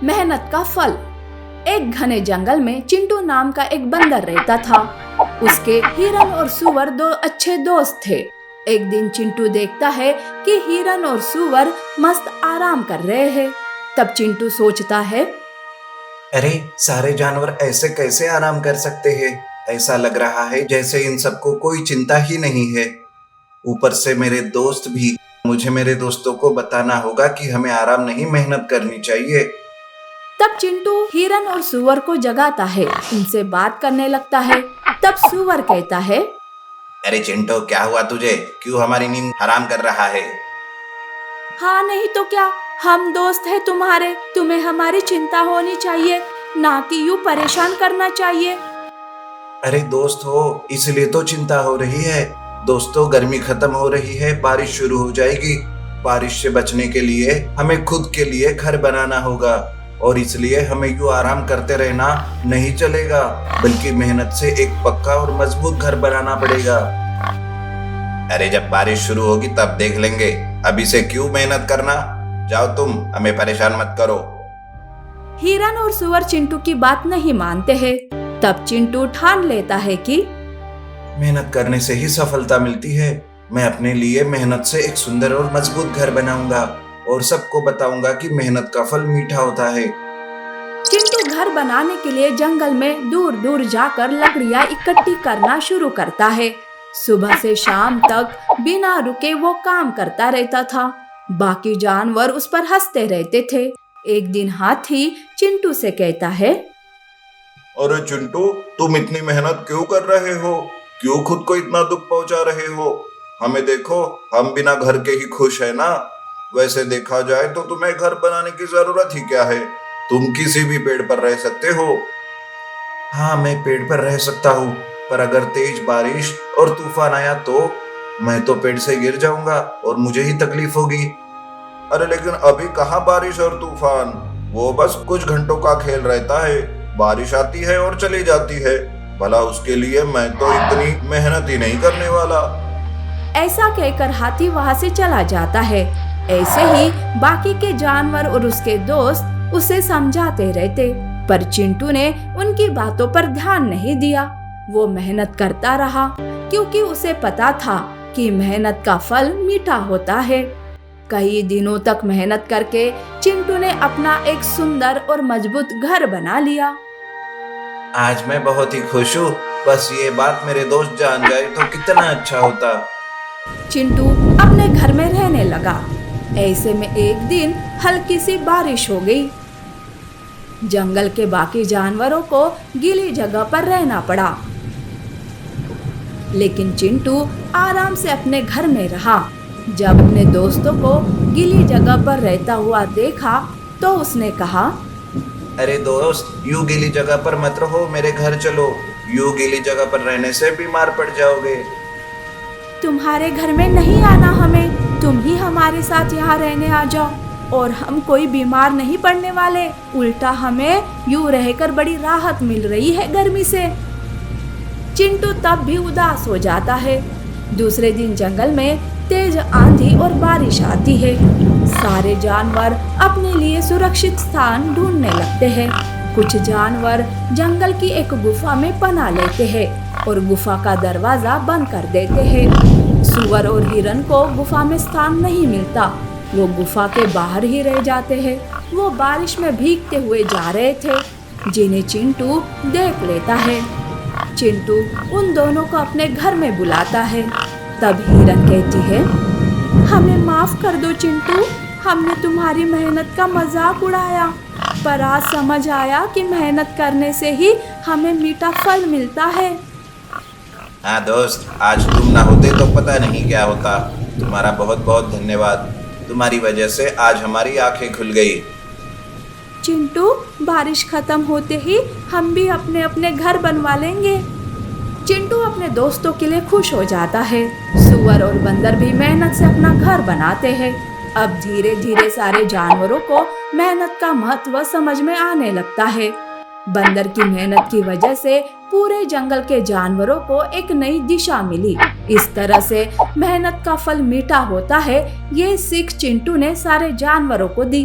मेहनत का फल। एक घने जंगल में चिंटू नाम का एक बंदर रहता था। उसके हिरन और सूअर दो अच्छे दोस्त थे। एक दिन चिंटू देखता है कि हिरन और सूअर मस्त आराम कर रहे हैं। तब चिंटू सोचता है, अरे सारे जानवर ऐसे कैसे आराम कर सकते हैं? ऐसा लग रहा है जैसे इन सबको कोई चिंता ही नहीं है। ऊपर से मेरे दोस्त भी। मुझे मेरे दोस्तों को बताना होगा कि हमें आराम नहीं मेहनत करनी चाहिए। तब चिंटू हिरन और सूअर को जगाता है, उनसे बात करने लगता है। तब सूअर कहता है, अरे चिंटू, क्या हुआ तुझे? क्यों हमारी नींद हराम कर रहा है? हाँ नहीं तो क्या, हम दोस्त हैं तुम्हारे, तुम्हें हमारी चिंता होनी चाहिए, ना कि यूं परेशान करना चाहिए। अरे दोस्त हो, इसलिए तो चिंता हो रही है। दोस्तों, गर्मी खत्म हो रही है, बारिश शुरू हो जाएगी। बारिश से बचने के लिए हमें खुद के लिए घर बनाना होगा, और इसलिए हमें यूं आराम करते रहना नहीं चलेगा, बल्कि मेहनत से एक पक्का और मजबूत घर बनाना पड़ेगा। अरे जब बारिश शुरू होगी तब देख लेंगे, अभी से क्यों मेहनत करना? जाओ तुम, हमें परेशान मत करो। हिरन और सूअर चिंटू की बात नहीं मानते हैं। तब चिंटू ठान लेता है कि मेहनत करने से ही सफलता मिलती है। मैं अपने लिए मेहनत से एक सुंदर और मजबूत घर बनाऊंगा, और सबको बताऊंगा कि मेहनत का फल मीठा होता है। चिंटू घर बनाने के लिए जंगल में दूर दूर जाकर लकड़ियां इकट्ठी करना शुरू करता है। सुबह से शाम तक बिना रुके वो काम करता रहता था। बाकी जानवर उस पर हंसते रहते थे। एक दिन हाथी चिंटू से कहता है, अरे चिंटू, तुम इतनी मेहनत क्यों कर रहे हो? क्यों खुद को इतना दुख पहुंचा रहे हो? हमें देखो, हम बिना घर के ही खुश है ना। वैसे देखा जाए तो तुम्हें घर बनाने की जरूरत ही क्या है? तुम किसी भी पेड़ पर रह सकते हो। हाँ, मैं पेड़ पर रह सकता हूँ, पर अगर तेज बारिश और तूफान आया तो मैं तो पेड़ से गिर जाऊंगा और मुझे ही तकलीफ होगी। अरे लेकिन अभी कहाँ बारिश और तूफान? वो बस कुछ घंटों का खेल रहता है। बारिश आती है और चली जाती है। भला उसके लिए मैं तो इतनी मेहनत ही नहीं करने वाला। ऐसा कहकर हाथी वहां से चला जाता है। ऐसे ही बाकी के जानवर और उसके दोस्त उसे समझाते रहते, पर चिंटू ने उनकी बातों पर ध्यान नहीं दिया। वो मेहनत करता रहा, क्योंकि उसे पता था कि मेहनत का फल मीठा होता है। कई दिनों तक मेहनत करके चिंटू ने अपना एक सुंदर और मजबूत घर बना लिया। आज मैं बहुत ही खुश हूँ। बस ये बात मेरे दोस्त जान जाए तो कितना अच्छा होता। चिंटू अपने घर में रहने लगा। ऐसे में एक दिन हल्की सी बारिश हो गई। जंगल के बाकी जानवरों को गीली जगह पर रहना पड़ा, लेकिन चिंटू आराम से अपने घर में रहा। जब अपने दोस्तों को गीली जगह पर रहता हुआ देखा तो उसने कहा, अरे दोस्त, यूं गीली जगह पर मत रहो, मेरे घर चलो। यूं गीली जगह पर रहने से बीमार पड़ जाओगे। तुम्हारे घर में नहीं आना हमें, तुम ही हमारे साथ यहाँ रहने आ जाओ, और हम कोई बीमार नहीं पड़ने वाले। उल्टा हमें यूं रहकर बड़ी राहत मिल रही है गर्मी से। चिंटू तब भी उदास हो जाता है। दूसरे दिन जंगल में तेज आंधी और बारिश आती है। सारे जानवर अपने लिए सुरक्षित स्थान ढूंढने लगते हैं। कुछ जानवर जंगल की एक गुफा में पनाह लेते हैं और गुफा का दरवाजा बंद कर देते हैं। सूअर और हिरन को गुफा में स्थान नहीं मिलता, वो गुफा के बाहर ही रह जाते हैं। वो बारिश में भीगते हुए जा रहे थे, जिन्हें चिंटू देख लेता है। चिंटू उन दोनों को अपने घर में बुलाता है। तब हिरन कहती है, हमें माफ कर दो चिंटू, हमने तुम्हारी मेहनत का मजाक उड़ाया, पर आज समझ आया कि मेहनत करने से ही हमें मीठा फल मिलता है। हाँ दोस्त, आज तुम ना होते तो पता नहीं क्या होता। तुम्हारा बहुत बहुत धन्यवाद। तुम्हारी वजह से आज हमारी आंखें खुल गई। चिंटू, बारिश खत्म होते ही हम भी अपने अपने घर बनवा लेंगे। चिंटू अपने दोस्तों के लिए खुश हो जाता है। सूअर और बंदर भी मेहनत से अपना घर बनाते हैं। अब धीरे धीरे सारे जानवरों को मेहनत का महत्व समझ में आने लगता है। बंदर की मेहनत की वजह से पूरे जंगल के जानवरों को एक नई दिशा मिली। इस तरह से मेहनत का फल मीठा होता है, ये सीख चिंटू ने सारे जानवरों को दी।